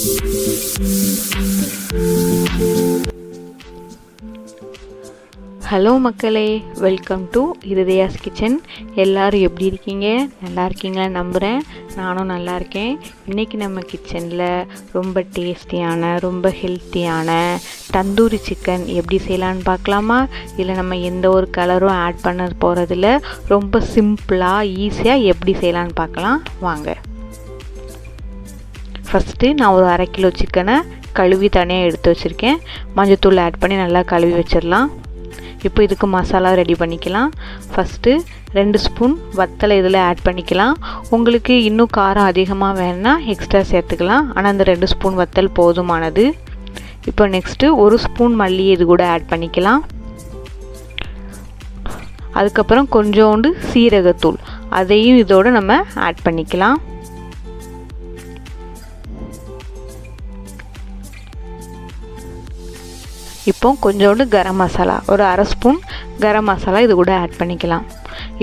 Hello மக்களே, welcome to இருதயாஸ் kitchen. எல்லோரும் எப்படி இருக்கீங்க? நல்லா இருக்கீங்களா நம்புகிறேன். நானும் நல்லா இருக்கேன். இன்றைக்கி நம்ம கிச்சனில் ரொம்ப டேஸ்டியான, ரொம்ப ஹெல்த்தியான தந்தூரி சிக்கன் எப்படி செய்யலான்னு பார்க்கலாமா? இல்லை நம்ம எந்த ஒரு கலரும் ஆட் பண்ண போகிறதில்ல. ரொம்ப சிம்பிளாக ஈஸியாக எப்படி செய்யலான்னு பார்க்கலாம் வாங்க. ஃபஸ்ட்டு நான் ஒரு 1/2 கிலோ சிக்கனை கழுவி தனியாக எடுத்து வச்சுருக்கேன். மஞ்சத்தூள் ஆட் பண்ணி நல்லா கழுவி வச்சிடலாம். இப்போ இதுக்கு மசாலா ரெடி பண்ணிக்கலாம். ஃபஸ்ட்டு 2 ஸ்பூன் வத்தலை இதில் ஆட் பண்ணிக்கலாம். உங்களுக்கு இன்னும் காரம் அதிகமாக வேணுன்னா எக்ஸ்ட்ரா சேர்த்துக்கலாம். ஆனால் அந்த 2 ஸ்பூன் வத்தல் போதுமானது. இப்போ நெக்ஸ்ட்டு 1 ஸ்பூன் மல்லி இது கூட ஆட் பண்ணிக்கலாம். அதுக்கப்புறம் கொஞ்சோண்டு சீரகத்தூள் அதையும் இதோடு நம்ம ஆட் பண்ணிக்கலாம். இப்போ கொஞ்சோண்டு கரம் மசாலா, ஒரு 1/2 ஸ்பூன் கரம் மசாலா இது கூட ஆட் பண்ணிக்கலாம்.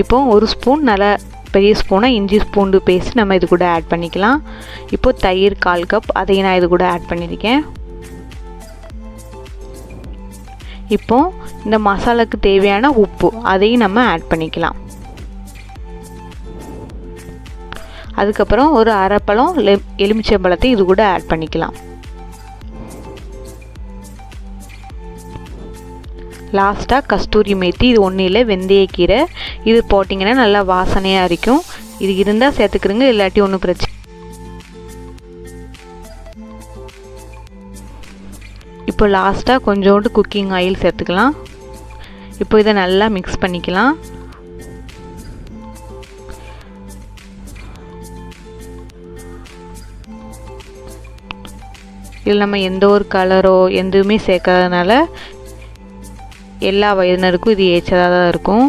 இப்போ 1 ஸ்பூன் நல்லா பெரிய ஸ்பூனாக இஞ்சி பூண்டு பேஸ்ட் நம்ம இது கூட ஆட் பண்ணிக்கலாம். இப்போ தயிர் 1/4 கப் அதையும் நான் இது கூட ஆட் பண்ணியிருக்கேன். இப்போ இந்த மசாலாவுக்கு தேவையான உப்பு அதையும் நம்ம ஆட் பண்ணிக்கலாம். அதுக்கப்புறம் ஒரு 1/2 பழம் எலுமிச்சம்பழத்தை இது கூட ஆட் பண்ணிக்கலாம். லாஸ்ட்டாக கஸ்தூரி மேத்தி, இது ஒன்றும் இல்லை வெந்தயக்கீரை, இது போட்டிங்கன்னா நல்லா வாசனையாக இருக்கும். இது இருந்தால் சேர்த்துக்கிறங்க, இல்லாட்டி ஒன்றும் பிரச்சனை. இப்போ லாஸ்ட்டாக கொஞ்சோண்டு குக்கிங் ஆயில் சேர்த்துக்கலாம். இப்போ இதை நல்லா மிக்ஸ் பண்ணிக்கலாம். இதில் நம்ம எந்த ஒரு கலரோ எதுவுமே சேர்க்காதனால எல்லா வயதினருக்கும் இது ஏற்றதாக தான் இருக்கும்.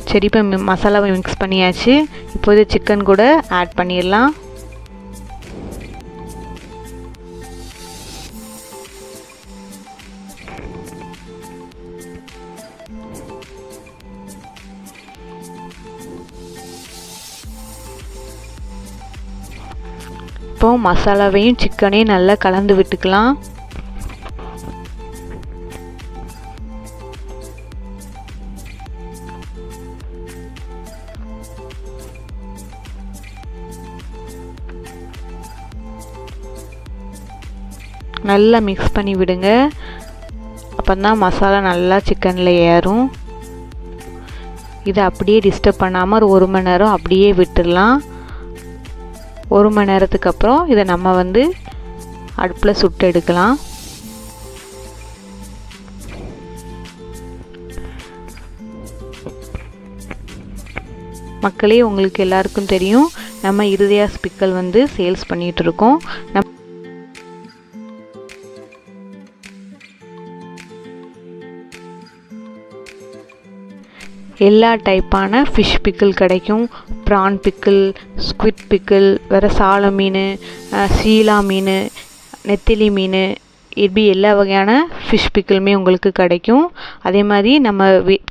சரி, இப்போ மசாலாவை மிக்ஸ் பண்ணியாச்சு. இப்போ இது சிக்கன் கூட ஆட் பண்ணிடலாம். இப்போ மசாலாவையும் சிக்கனையும் நல்லா கலந்து விட்டுக்கலாம். நல்லா மிக்ஸ் பண்ணி விடுங்க. அப்போதான் மசாலா நல்லா சிக்கனில் ஏறும். இதை அப்படியே டிஸ்டர்ப் பண்ணாமல் ஒரு 1 மணி நேரம் அப்படியே விட்டுடலாம். 1 மணி நேரத்துக்கு அப்புறம் இதை நம்ம அடுப்பில் சுட்டு எடுக்கலாம். மக்களே, உங்களுக்கு எல்லாருக்கும் தெரியும் நம்ம இருதயாஸ் பிக்கல் சேல்ஸ் பண்ணிகிட்டு இருக்கோம். எல்லா டைப்பான ஃபிஷ் பிக்கிள் கிடைக்கும். ப்ரான் பிக்கிள், ஸ்குவிட் பிக்கிள், வேறு சால மீன், சீலா மீன், நெத்திலி மீன், இப்படி எல்லா வகையான ஃபிஷ் பிக்கிளுமே உங்களுக்கு கிடைக்கும். அதே மாதிரி நம்ம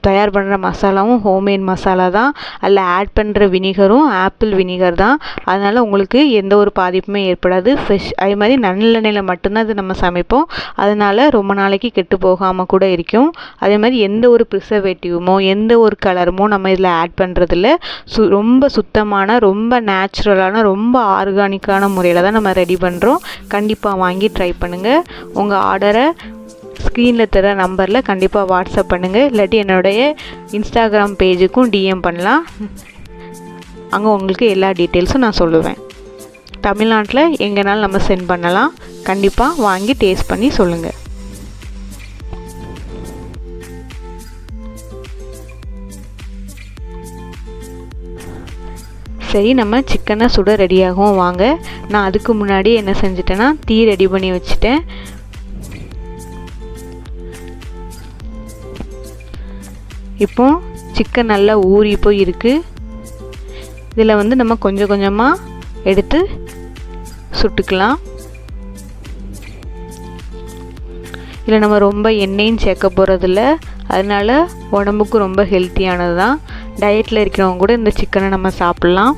தயார் பண்ணுற மசாலாவும் ஹோம்மேட் மசாலா தான். அதில் ஆட் பண்ணுற வினிகரும் ஆப்பிள் வினிகர் தான். அதனால் உங்களுக்கு எந்த ஒரு பாதிப்புமே ஏற்படாது. ஃப்ரெஷ் அதே மாதிரி நல்லெண்ணெயில் மட்டும்தான் இது நம்ம சமைப்போம். அதனால் ரொம்ப நாளைக்கு கெட்டு போகாமல் கூட இருக்கும். அதே மாதிரி எந்த ஒரு ப்ரிசர்வேட்டிவுமோ எந்த ஒரு கலருமோ நம்ம இதில் ஆட் பண்ணுறதில்ல. ரொம்ப சுத்தமான, ரொம்ப நேச்சுரலான, ரொம்ப ஆர்கானிக்கான முறையில் தான் நம்ம ரெடி பண்ணுறோம். கண்டிப்பாக வாங்கி ட்ரை பண்ணுங்கள். உங்கள் ஆர்டரை ஸ்க்ரீனில் தர நம்பரில் கண்டிப்பாக வாட்ஸ்அப் பண்ணுங்கள். இல்லாட்டி என்னுடைய இன்ஸ்டாகிராம் பேஜுக்கும் டிஎம் பண்ணலாம். அங்கே உங்களுக்கு எல்லா டீட்டெயில்ஸும் நான் சொல்லுவேன். தமிழ்நாட்டில் எங்கேனாலும் நம்ம சென்ட் பண்ணலாம். கண்டிப்பாக வாங்கி டேஸ்ட் பண்ணி சொல்லுங்கள். சரி, நம்ம சிக்கனை சுட ரெடியாகவும் வாங்க. நான் அதுக்கு முன்னாடி என்ன செஞ்சிட்டேன்னா டீ ரெடி பண்ணி வச்சுட்டேன். இப்போ சிக்கன் நல்லா ஊறி போய் இருக்குது. இதில் நம்ம கொஞ்சம் கொஞ்சமாக எடுத்து சுட்டுக்கலாம். இதில் நம்ம ரொம்ப எண்ணெயும் சேர்க்க போகிறதில்ல, அதனால் உடம்புக்கு ரொம்ப ஹெல்த்தியானது தான். டயட்டில் இருக்கிறவங்க கூட இந்த சிக்கனை நம்ம சாப்பிட்லாம்.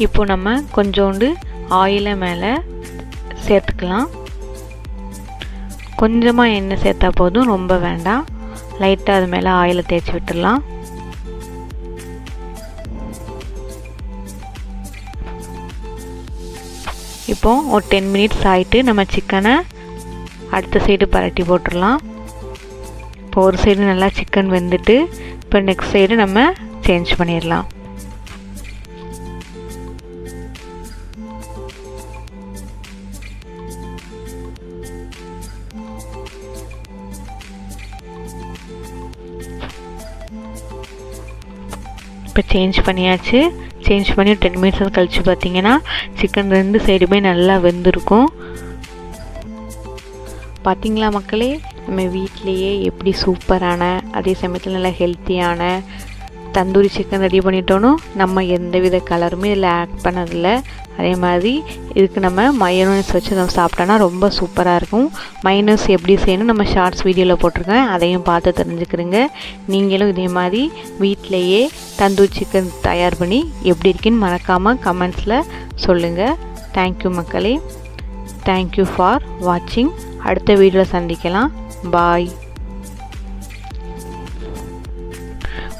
இப்போ நம்ம கொஞ்சோண்டு ஆயிலை மேலே சேர்த்துக்கலாம். கொஞ்சமாக எண்ணெய் சேர்த்தா போதும், ரொம்ப வேண்டாம். லைட்டாக அது மேலே ஆயிலை தேய்ச்சி விட்டுடலாம். இப்போ ஒரு 10 மினிட்ஸ் ஆகிட்டு நம்ம சிக்கனை அடுத்த சைடு பரட்டி போட்டுடலாம். இப்போ ஒரு சைடு நல்லா சிக்கன் வெந்துட்டு இப்போ நெக்ஸ்ட் சைடு நம்ம சேஞ்ச் பண்ணிடலாம். இப்போ சேஞ்ச் பண்ணியாச்சு. சேஞ்ச் பண்ணி 10 மினிட்ஸ் கழித்து பார்த்திங்கன்னா சிக்கன் 2 சைடுமே நல்லா வெந்திருக்கும். பார்த்திங்களா மக்களே, நம்ம வீட்டிலையே எப்படி சூப்பரான அதே சமயத்தில் நல்லா ஹெல்த்தியான தந்தூரி சிக்கன் ரெடி பண்ணிட்டோன்னு நம்ம எந்தவித கலருமே இதில் ஆட் பண்ணதில்லை. அதே மாதிரி இதுக்கு நம்ம மயோனைஸ் வச்சு நம்ம சாப்பிட்டோன்னா ரொம்ப சூப்பராக இருக்கும். மயோனைஸ் எப்படி செய்யணும் நம்ம ஷார்ட்ஸ் வீடியோவில் போட்டிருக்கேன், அதையும் பார்த்து தெரிஞ்சுக்கிறீங்க. நீங்களும் இதே மாதிரி வீட்டிலையே தந்தூரி சிக்கன் தயார் பண்ணி எப்படி இருக்குன்னு மறக்காமல் கமெண்ட்ஸில் சொல்லுங்கள். தேங்க்யூ மக்களே. தேங்க்யூ ஃபார் வாட்சிங். அடுத்த வீடியோவில் சந்திக்கலாம். பாய்.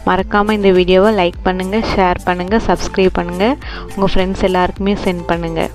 மறக்காமல் இந்த வீடியோவை லைக் பண்ணுங்கள், ஷேர் பண்ணுங்கள், சப்ஸ்கிரைப் பண்ணுங்கள், உங்கள் ஃப்ரெண்ட்ஸ் எல்லாருக்குமே சென்ட் பண்ணுங்கள்.